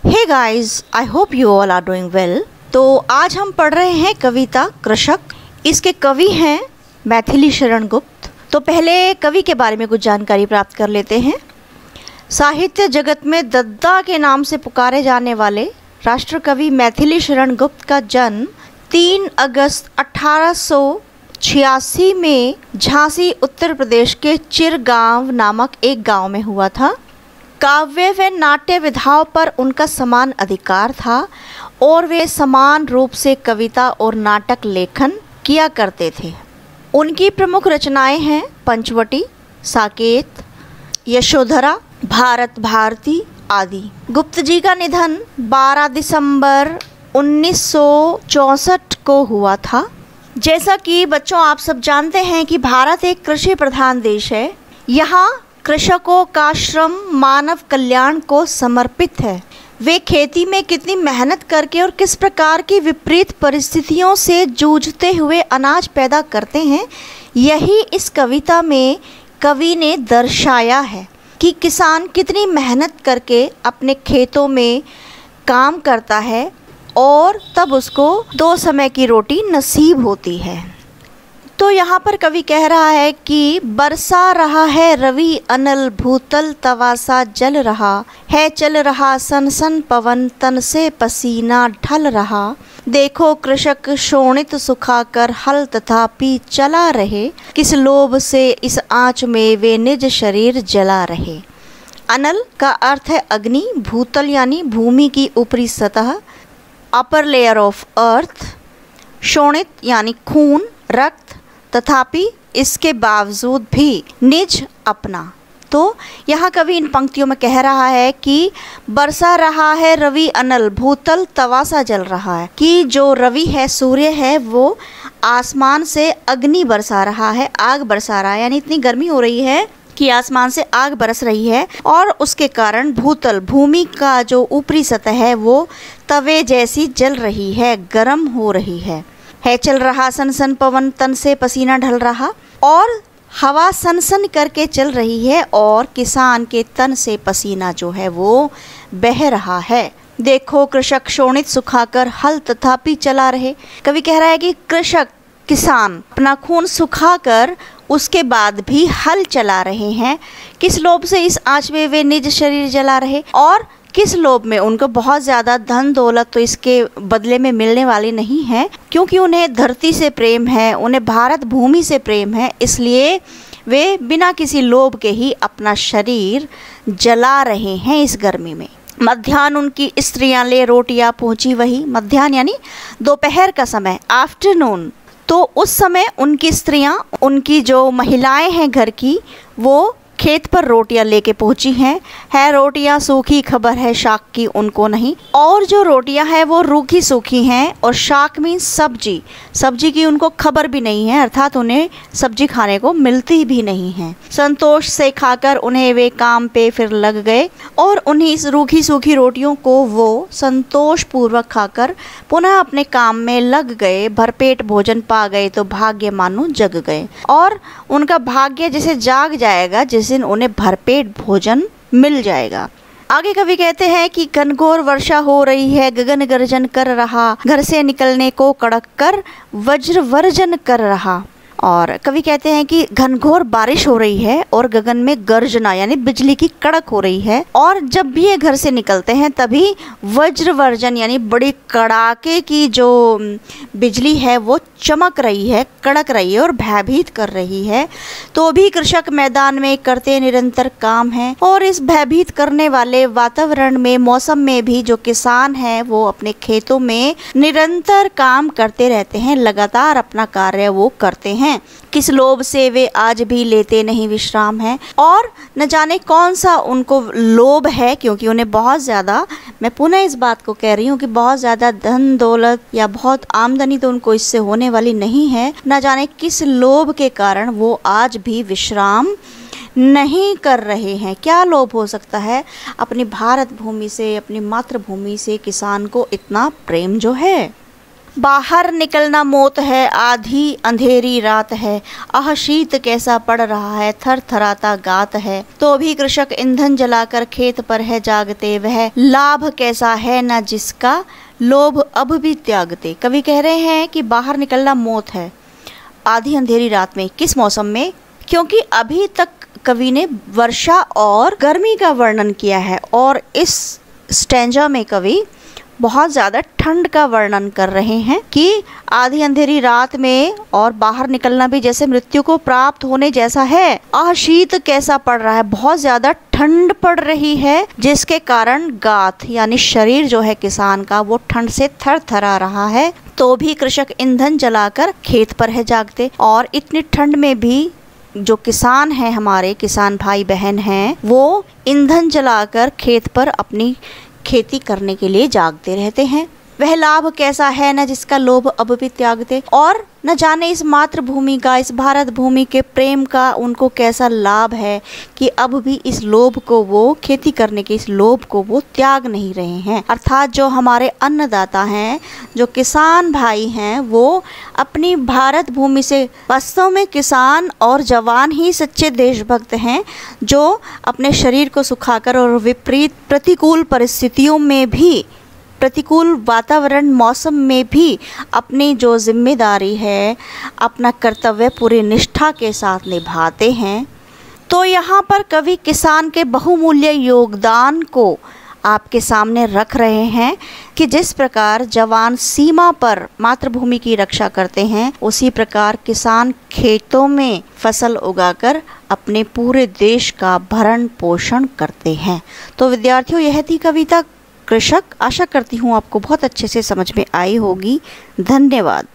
Hey guys, I hope you all are doing well. तो आज हम पढ़ रहे हैं कविता कृषक। इसके कवि हैं मैथिली शरण गुप्त। तो पहले कवि के बारे में कुछ जानकारी प्राप्त कर लेते हैं। साहित्य जगत में दद्दा के नाम से पुकारे जाने वाले राष्ट्र कवि मैथिली शरण गुप्त का जन्म 3 अगस्त 1886 में झांसी उत्तर प्रदेश के चिरगांव नामक एक गांव में हुआ था। काव्य व नाट्य विधाओं पर उनका समान अधिकार था और वे समान रूप से कविता और नाटक लेखन किया करते थे। उनकी प्रमुख रचनाएं हैं पंचवटी, साकेत, यशोधरा, भारत भारती आदि। गुप्त जी का निधन 12 दिसंबर 1964 को हुआ था। जैसा कि बच्चों आप सब जानते हैं कि भारत एक कृषि प्रधान देश है। यहाँ कृषकों का श्रम मानव कल्याण को समर्पित है। वे खेती में कितनी मेहनत करके और किस प्रकार की विपरीत परिस्थितियों से जूझते हुए अनाज पैदा करते हैं, यही इस कविता में कवि ने दर्शाया है कि किसान कितनी मेहनत करके अपने खेतों में काम करता है और तब उसको 2 समय की रोटी नसीब होती है। तो यहाँ पर कवि कह रहा है कि बरसा रहा है रवि अनल, भूतल तवासा जल रहा है, चल रहा सन सन पवन, तन से पसीना ढल रहा। देखो कृषक शोणित सुखाकर हल तथापि चला रहे, किस लोभ से इस आँच में वे निज शरीर जला रहे। अनल का अर्थ है अग्नि, भूतल यानी भूमि की ऊपरी सतह, अपर लेयर ऑफ अर्थ, शोणित यानी खून, रक्त, तथापि इसके बावजूद भी निज अपना। तो यहाँ कवि इन पंक्तियों में कह रहा है कि बरसा रहा है रवि अनल, भूतल तवासा जल रहा है, कि जो रवि है, सूर्य है, वो आसमान से अग्नि बरसा रहा है, आग बरसा रहा है। यानी इतनी गर्मी हो रही है कि आसमान से आग बरस रही है और उसके कारण भूतल, भूमि का जो ऊपरी सतह है, वो तवे जैसी जल रही है, गर्म हो रही है। चल रहा सन सन पवन, तन से पसीना ढल रहा, और हवा सन सन करके चल रही है और किसान के तन से पसीना जो है वो बह रहा है। देखो कृषक शोणित सुखाकर हल तथापि चला रहे। कवि कह रहा है कि कृषक, किसान अपना खून सुखाकर उसके बाद भी हल चला रहे हैं। किस लोभ से इस आँच में वे निज शरीर जला रहे, और किस लोभ में, उनको बहुत ज़्यादा धन दौलत तो इसके बदले में मिलने वाली नहीं है, क्योंकि उन्हें धरती से प्रेम है, उन्हें भारत भूमि से प्रेम है, इसलिए वे बिना किसी लोभ के ही अपना शरीर जला रहे हैं इस गर्मी में। मध्याह्न उनकी स्त्रियां ले रोटियां पहुंची वही, मध्याह्न यानी दोपहर का समय, आफ्टरनून। तो उस समय उनकी स्त्रियां, उनकी जो महिलाएं हैं घर की, वो खेत पर रोटियां लेके पहुंची हैं। है रोटियां सूखी, खबर है शाक की उनको नहीं। और जो रोटियां हैं वो रूखी सूखी हैं, और शाक मीन्स सब्जी, सब्जी की उनको खबर भी नहीं है, अर्थात उन्हें सब्जी खाने को मिलती भी नहीं है। संतोष से खाकर उन्हें वे काम पे फिर लग गए, और उन्हीं इस रूखी सूखी रोटियों को वो संतोष पूर्वक खाकर पुनः अपने काम में लग गए। भरपेट भोजन पा गए तो भाग्य मानो जग गए, और उनका भाग्य जैसे जाग जाएगा जिस दिन उन्हें भरपेट भोजन मिल जाएगा। आगे कवि कहते हैं कि घनघोर वर्षा हो रही है, गगन गर्जन कर रहा, घर से निकलने को कड़क कर वज्र वर्जन कर रहा। और कवि कहते हैं कि घनघोर बारिश हो रही है और गगन में गर्जना यानी बिजली की कड़क हो रही है, और जब भी ये घर से निकलते हैं तभी वज्रवर्जन यानी बड़ी कड़ाके की जो बिजली है वो चमक रही है, कड़क रही है और भयभीत कर रही है। तो भी कृषक मैदान में करते निरंतर काम है, और इस भयभीत करने वाले वातावरण में, मौसम में भी जो किसान है वो अपने खेतों में निरंतर काम करते रहते हैं, लगातार अपना कार्य वो करते हैं। किस लोभ से वे आज भी लेते नहीं विश्राम है, और न जाने कौन सा उनको लोभ है, क्योंकि उन्हें बहुत ज़्यादा, मैं पुनः इस बात को कह रही हूँ कि बहुत ज़्यादा धन दौलत या बहुत आमदनी तो उनको इससे होने वाली नहीं है। न जाने किस लोभ के कारण वो आज भी विश्राम नहीं कर रहे हैं। क्या लोभ हो सकता है अपनी भारत भूमि से, अपनी मातृभूमि से किसान को इतना प्रेम जो है। बाहर निकलना मौत है, आधी अंधेरी रात है, आह शीत कैसा पड़ रहा है, थर थराता गात है, तो भी कृषक ईंधन जलाकर खेत पर है जागते, वह लाभ कैसा है न जिसका लोभ अब भी त्यागते। कवि कह रहे हैं कि बाहर निकलना मौत है आधी अंधेरी रात में। किस मौसम में? क्योंकि अभी तक कवि ने वर्षा और गर्मी का वर्णन किया है और इस स्टैंजा में कवि बहुत ज़्यादा ठंड का वर्णन कर रहे हैं कि आधी अंधेरी रात में और बाहर निकलना भी जैसे मृत्यु को प्राप्त होने जैसा है। आह शीत कैसा पड़ रहा है, बहुत ज़्यादा ठंड पड़ रही है, जिसके कारण गात यानी शरीर जो है किसान का वो ठंड से थर थरा रहा है, तो भी कृषक ईंधन जलाकर खेत पर है जागते। और इतनी ठंड में भी जो किसान हैं, हमारे किसान भाई बहन हैं, वो ईंधन जलाकर खेत पर अपनी खेती करने के लिए जागते रहते हैं। वह लाभ कैसा है न जिसका लोभ अब भी त्यागते। और न जाने इस मातृभूमि का, इस भारत भूमि के प्रेम का उनको कैसा लाभ है कि अब भी इस लोभ को वो, खेती करने के इस लोभ को वो त्याग नहीं रहे हैं। अर्थात जो हमारे अन्नदाता हैं, जो किसान भाई हैं, वो अपनी भारत भूमि से, वास्तव में किसान और जवान ही सच्चे देशभक्त हैं, जो अपने शरीर को सुखाकर और विपरीत प्रतिकूल परिस्थितियों में भी, प्रतिकूल वातावरण मौसम में भी अपनी जो जिम्मेदारी है, अपना कर्तव्य पूरी निष्ठा के साथ निभाते हैं। तो यहाँ पर कवि किसान के बहुमूल्य योगदान को आपके सामने रख रहे हैं कि जिस प्रकार जवान सीमा पर मातृभूमि की रक्षा करते हैं, उसी प्रकार किसान खेतों में फसल उगाकर अपने पूरे देश का भरण पोषण करते हैं। तो विद्यार्थियों, यह थी कविता कृषक। आशा करती हूँ आपको बहुत अच्छे से समझ में आई होगी। धन्यवाद।